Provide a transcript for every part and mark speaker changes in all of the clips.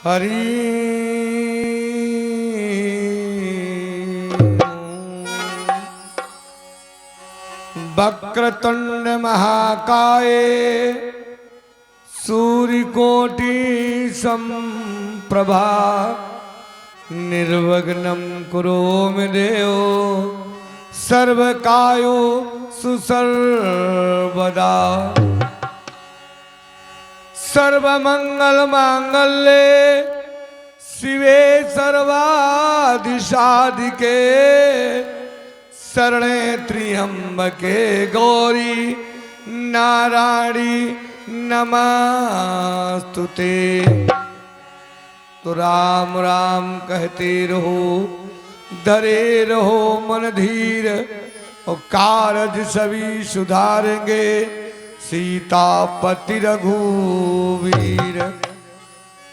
Speaker 1: हरि वक्रतुंड महाकाय सूर्यकोटि समप्रभा निर्विघ्नं कुरु मे देव सर्वकायो सुसर्वदा सर्वमंगल मांगल्ये शिवे सर्वाधिसाधिके शरणे त्र्यंबके गौरी नारायणी नमस्तुते। तो राम राम कहते रहो, डरे रहो मन धीर, और कारज सभी सुधारेंगे सीतापति रघुवीर।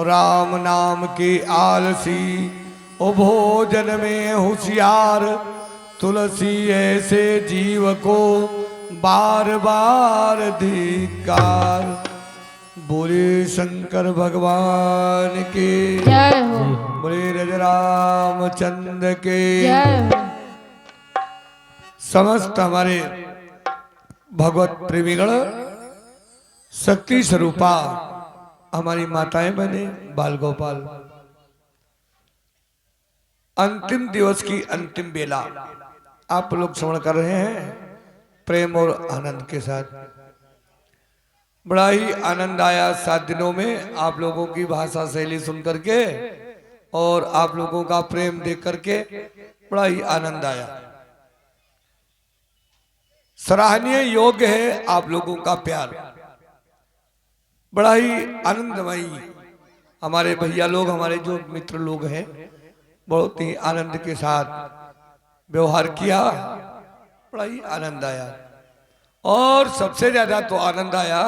Speaker 1: राम नाम के आलसी ओ भोजन में होशियार, तुलसी ऐसे जीव को बार बार धिक्कार। बोले शंकर भगवान के
Speaker 2: जय हो,
Speaker 1: बोले रामचंद्र के
Speaker 2: जय हो।
Speaker 1: समस्त हमारे भगवत प्रेमीगण, शक्ति स्वरूपा हमारी माताएं बने, बाल गोपाल, अंतिम दिवस की अंतिम बेला आप लोग श्रवण कर रहे हैं प्रेम और आनंद के साथ। बड़ा ही आनंद आया 7 दिनों में आप लोगों की भाषा शैली सुन करके और आप लोगों का प्रेम देख करके बड़ा ही आनंद आया। सराहनीय योग्य है आप लोगों का प्यार, बड़ा ही आनंदमयी। हमारे भैया लोग, हमारे जो मित्र लोग हैं, बहुत ही आनंद के साथ व्यवहार किया, बड़ा ही आनंद आया। और सबसे ज्यादा तो आनंद आया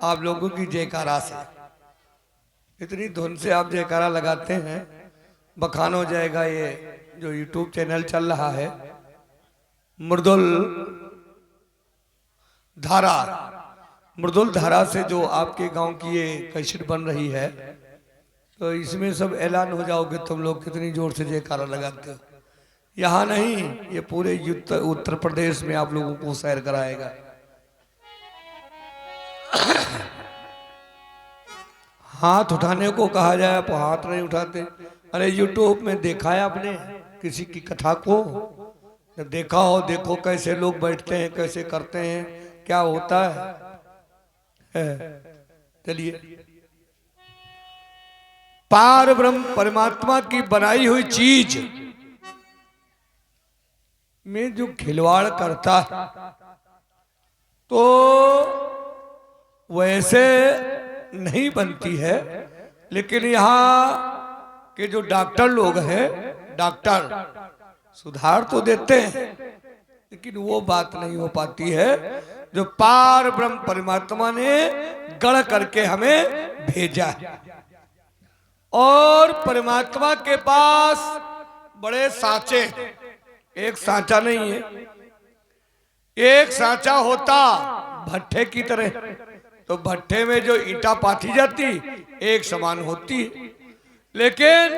Speaker 1: आप लोगों की जयकारा से। इतनी धुन से आप जयकारा लगाते हैं, बखान हो जाएगा। ये जो YouTube चैनल चल रहा है मृदुल धारा, मृदुल धारा से जो आपके गांव की ये कैसेट बन रही है, तो इसमें सब ऐलान हो जाओगे तुम लोग कितनी जोर से जयकारा लगाते हो। यहाँ नहीं, ये पूरे उत्तर प्रदेश में आप लोगों को सैर कराएगा। हाथ उठाने को कहा जाए, आप हाथ नहीं उठाते। अरे YouTube में देखा है आपने किसी की कथा को? जब देखा हो, देखो कैसे लोग बैठते हैं, कैसे करते हैं, क्या होता है। चलिए, पार ब्रह्म परमात्मा की बनाई हुई चीज में जो खिलवाड़ करता है, तो वैसे नहीं बनती है। लेकिन यहाँ के जो डॉक्टर लोग हैं, डॉक्टर सुधार तो देते हैं, लेकिन वो बात नहीं हो पाती है जो पार ब्रह्म परमात्मा ने गढ़ करके हमें भेजा है। और परमात्मा के पास बड़े सांचे, एक सांचा नहीं है। एक सांचा होता भट्ठे की तरह, तो भट्ठे में जो ईंटा पाथी जाती एक समान होती, लेकिन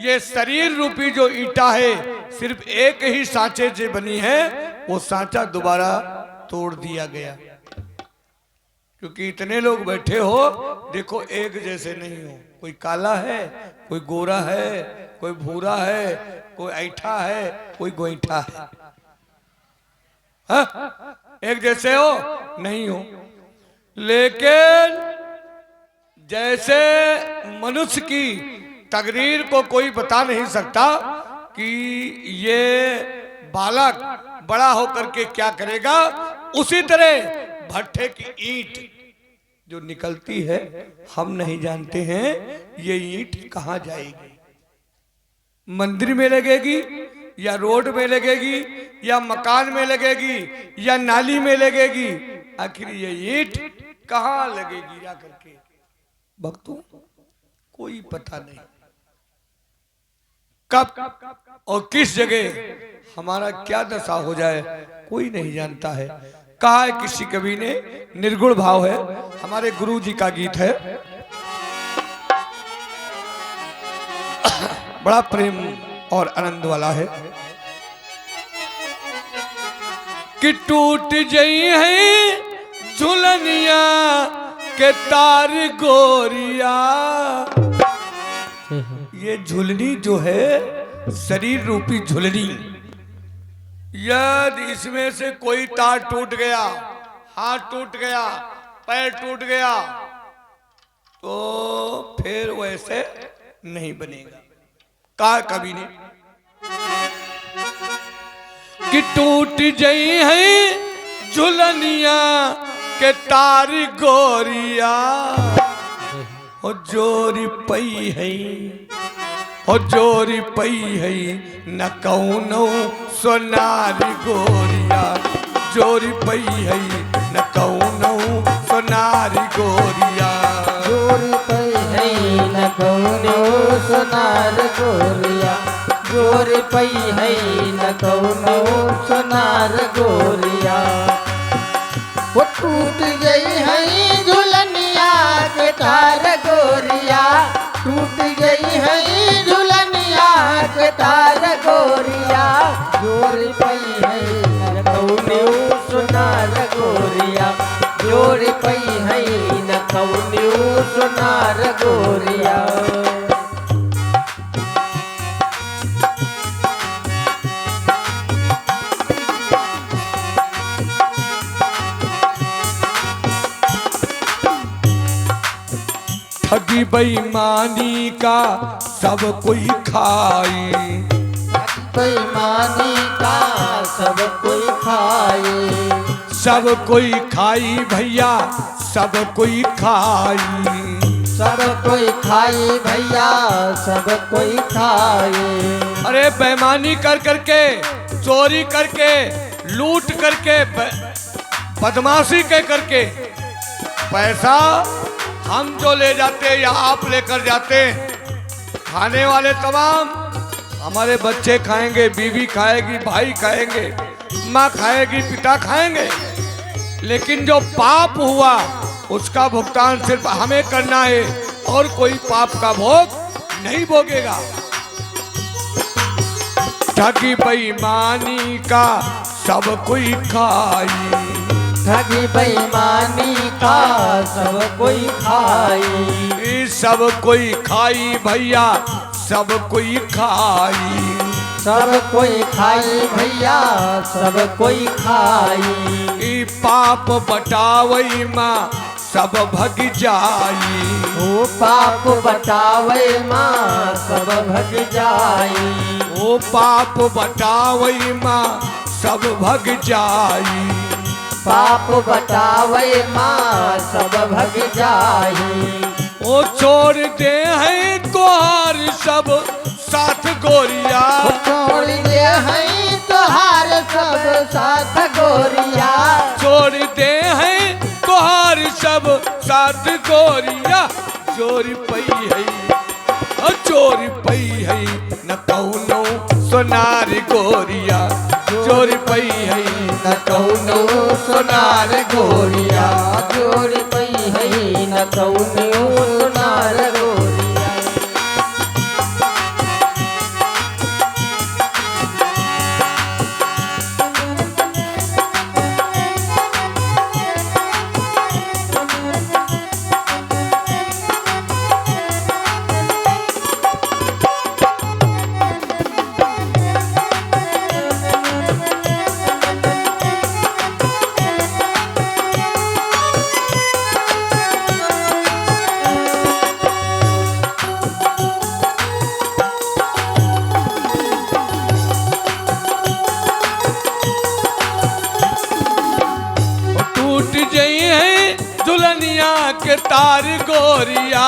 Speaker 1: ये शरीर रूपी जो ईंटा है सिर्फ एक ही सांचे से बनी है। वो सांचा दोबारा तोड़ दिया गया, क्योंकि इतने लोग बैठे हो, देखो एक जैसे नहीं हो। कोई काला है, कोई गोरा है, कोई भूरा है, कोई ऐठा है, कोई गोईठा है। हा? एक जैसे हो नहीं हो। लेकिन जैसे मनुष्य की तकदीर को कोई बता नहीं सकता कि ये बालक बड़ा होकर के क्या करेगा, उसी तरह भट्ठे की ईंट जो निकलती है, हम नहीं जानते हैं ये ईंट कहाँ जाएगी। मंदिर में लगेगी, या रोड में लगेगी, या मकान में लगेगी, या नाली में लगेगी, आखिर ये ईंट कहाँ लगेगी जा करके भक्तों कोई पता नहीं। कब और किस जगह हमारा क्या दशा हो जाए कोई नहीं जानता है। कहा है किसी कवि ने, निर्गुण भाव है, हमारे गुरु जी का गीत है। बड़ा प्रेम और आनंद वाला है कि टूट गई है झुलनिया के तार गोरिया। ये झुलनी जो है शरीर रूपी झुलनी, यदि इसमें से कोई तार टूट गया, हाथ टूट गया, पैर टूट गया, तो फिर वैसे नहीं बनेगा। कहा कभी ने कि टूट गई है झुलनिया के तार गोरिया, ओ जोरी पई है, ओ जोरी पई है न कौनो सोनारी गोरिया, जोरी पई है न कौनो सोनारी गोरिया,
Speaker 2: जोरी पई है न कौनो सोनार गोरिया, जोरी पई है न कौनो सोनार गोरिया। वो टूट गई है झुलनिया के तार गोरिया, टूट गई है झुलनिया के तार गोरिया, जोरी पई है न कौनो सोनार गोरिया, जोरी पई है न कौनो सोनार गोरिया।
Speaker 1: ठगी बेईमानी का सब कोई खाई,
Speaker 2: बेईमानी का सब कोई खाए,
Speaker 1: सब कोई खाई भैया, सब कोई खाई,
Speaker 2: सब कोई खाए भैया, सब कोई खाए।
Speaker 1: अरे बेईमानी कर करके, चोरी करके, लूट करके, बदमाशी के करके पैसा हम जो ले जाते या आप लेकर जाते, खाने वाले तमाम, हमारे बच्चे खाएंगे, बीवी खाएगी, भाई खाएंगे, माँ खाएगी, पिता खाएंगे, लेकिन जो पाप हुआ उसका भुगतान सिर्फ हमें करना है और कोई पाप का भोग नहीं भोगेगा। ठगी बेईमानी का सब कोई खाई,
Speaker 2: ठगी बेईमानी का सब कोई खाई,
Speaker 1: सब कोई खाई भैया, सब कोई खाई,
Speaker 2: सब कोई खाई भैया, सब कोई खाई।
Speaker 1: पाप बटावई माँ सब भग जाई,
Speaker 2: ओ पाप बटावे माँ सब भग जाई,
Speaker 1: ओ पाप बटावई माँ सब भग जाई,
Speaker 2: पाप बटावे माँ सब भग जाई।
Speaker 1: ओ छोड़ दे है तोहार सब साथ गोरिया,
Speaker 2: छोड़ दे है तोहार सब साथ गोरिया,
Speaker 1: छोड़ दे है तोहार सब साथ गोरिया, चोरी पई है, चोरी पई है न कौनो सोनार गोरिया, चोरी पई है न कौनो सोनार गोरिया,
Speaker 2: चोरी पई है न कौनो सोनार गोरिया।
Speaker 1: के तार गोरिया,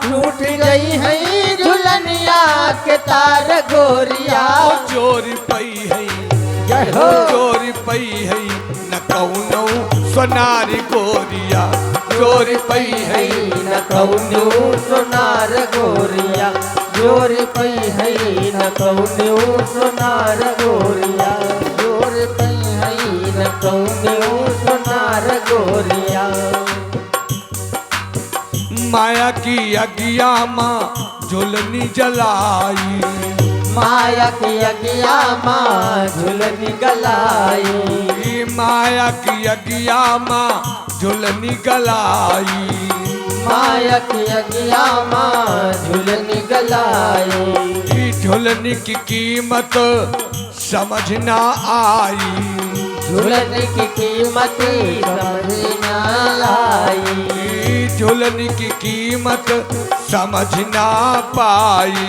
Speaker 2: टूट गई है झुलनिया के तार गोरिया,
Speaker 1: चोरी पई है,
Speaker 2: जय हो
Speaker 1: चोरी पई है न कौनो सोनार गोरिया, चोरी पई है
Speaker 2: न कौनो सोनार गोरिया, चोरी पई है न कौनो सोनार गोरिया, चोरी पई है न कौनो सोनार गोरिया।
Speaker 1: माया की अगिया माँ झुलनी जलाई।
Speaker 2: माया की अगिया माँ झुलनी गलाई।
Speaker 1: माया की अगिया माँ झुलनी गलाई।
Speaker 2: माया की अगिया माँ झुलनी गलाई।
Speaker 1: झुलनी की कीमत समझ ना आई।
Speaker 2: झुलनी की कीमत समझ ना आई।
Speaker 1: झुलनी की कीमत समझ ना पाई।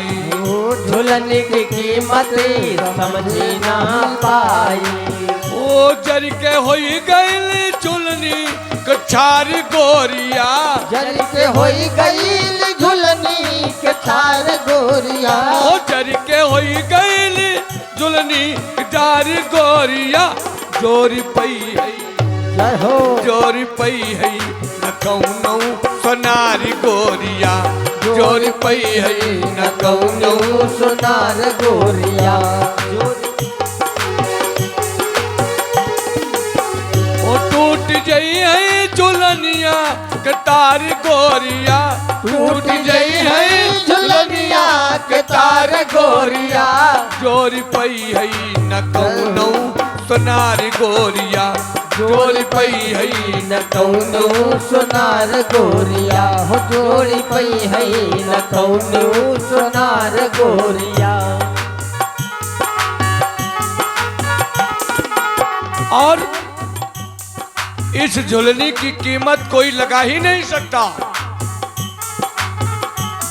Speaker 2: झुलनी की कीमत समझ ना पाई।
Speaker 1: ओ जर के होई गई झुलनी कछार गोरिया।
Speaker 2: जल के होई गई झुलनी के छार गोरिया।
Speaker 1: ओ जर के होई गई झुलनी कछार गोरिया। जोरी पई है
Speaker 2: जय हो।
Speaker 1: जोरी पई है न कौनो सोनारी गोरिया। जोरी पई है न कौनो
Speaker 2: सोनार गोरिया।
Speaker 1: ओ टूट जई है झुलनिया कतार गोरिया। टूट जई है
Speaker 2: झुलनिया के तार गोरिया।
Speaker 1: जोरी पई है न कौनो सोनारी गोरिया। जोरी पई है
Speaker 2: न कौनो सोनार गोरिया। हो जोड़ी पई है न कौनो सोनार गोरिया।
Speaker 1: और इस झुलनी की कीमत कोई लगा ही नहीं सकता।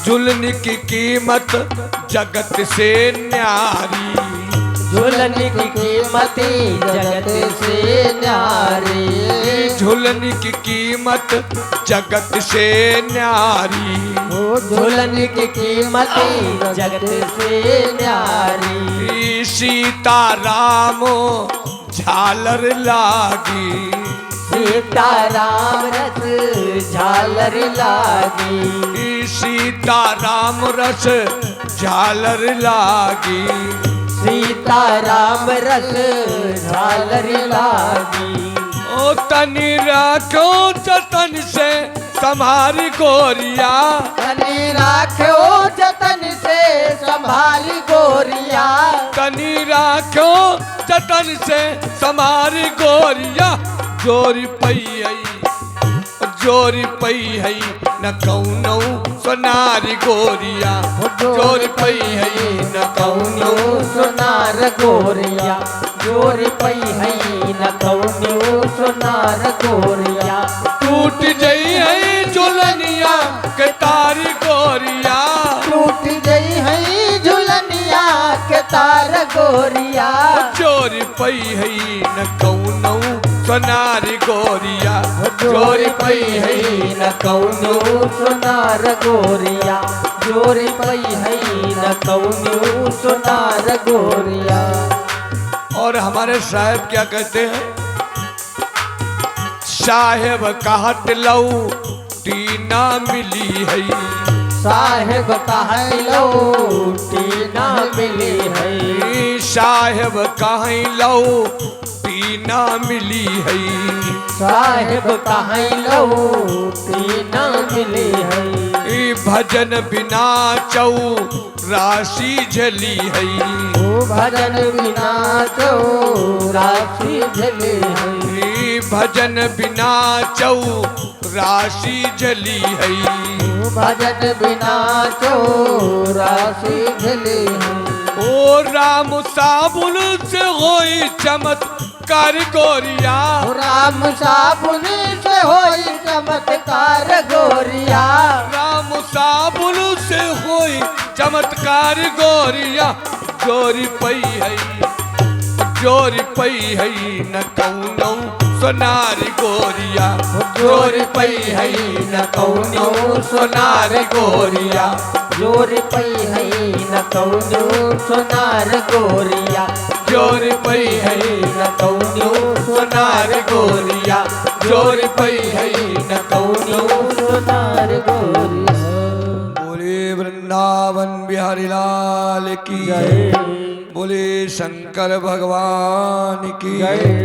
Speaker 1: झुलनी की कीमत जगत से न्यारी।
Speaker 2: झुलनी की कीमत जगत से न्यारी।
Speaker 1: झुलनी की कीमत जगत से न्यारी।
Speaker 2: झुलनी की कीमत जगत से न्यारी।
Speaker 1: सीता राम झालर लागी।
Speaker 2: सीता राम रस झालर लागी।
Speaker 1: सीता राम रस झालर लागी।
Speaker 2: सीता राम रस झालर लागी।
Speaker 1: ओ तनी राखो जतन से संभारी गोरिया।
Speaker 2: तनी राखो जतन से संभाली गोरिया।
Speaker 1: तनी राखो जतन से संभारी गोरिया। जोरी पई है जोरी पई है न कौनो सोनारी गोरिया। जोरी पई है न कौनो
Speaker 2: सोनार गोरिया। जोरी पई है न कौनो सोनार गोरिया।
Speaker 1: टूट जई है झुलनिया के तार गोरिया।
Speaker 2: टूट गई है झुलनिया के तार गोरिया।
Speaker 1: चोरी पई है न कौनो सोनारी गोरिया। चोरी पई है
Speaker 2: न कौनो सोनार गोरिया। जोरी पई है न कौनो सोनार गोरिया।
Speaker 1: और हमारे साहब क्या कहते हैं? साहेब कहत लऊ टीना मिली है।
Speaker 2: साहेब कहाँ लौटी ना मिली है।
Speaker 1: साहेब कहीं लऊ टीना मिली है।
Speaker 2: साहेब कहाँ लौटी ना मिली है।
Speaker 1: ई भजन बिना चौ राशि झली है।
Speaker 2: ओ भजन बिना तो राशि झली है।
Speaker 1: ई भजन बिना चौ राशि झली है।
Speaker 2: ओ भजन बिना तो राशि झली है।
Speaker 1: ओ राम साबुन से होई चमत्कार गोरिया।
Speaker 2: ओ राम साबुन से होई चमत्कार गोरिया।
Speaker 1: राम साबुन से होई चमत्कार गोरिया। जोरी पई है जोरी पई है न कौनो सोनारी गोरिया। जोरी पई है न कौनो सोनारी गोरिया।
Speaker 2: जोरी पई है न कौनो सोनार गोरिया।
Speaker 1: जोरी पई है न कौनो सोनारी गोरिया। जोरी पई है न कौनो
Speaker 2: सोनार गोरिया।
Speaker 1: बोले वृंदावन बिहारी लाल की
Speaker 2: जय।
Speaker 1: बोले शंकर भगवान की
Speaker 2: जय।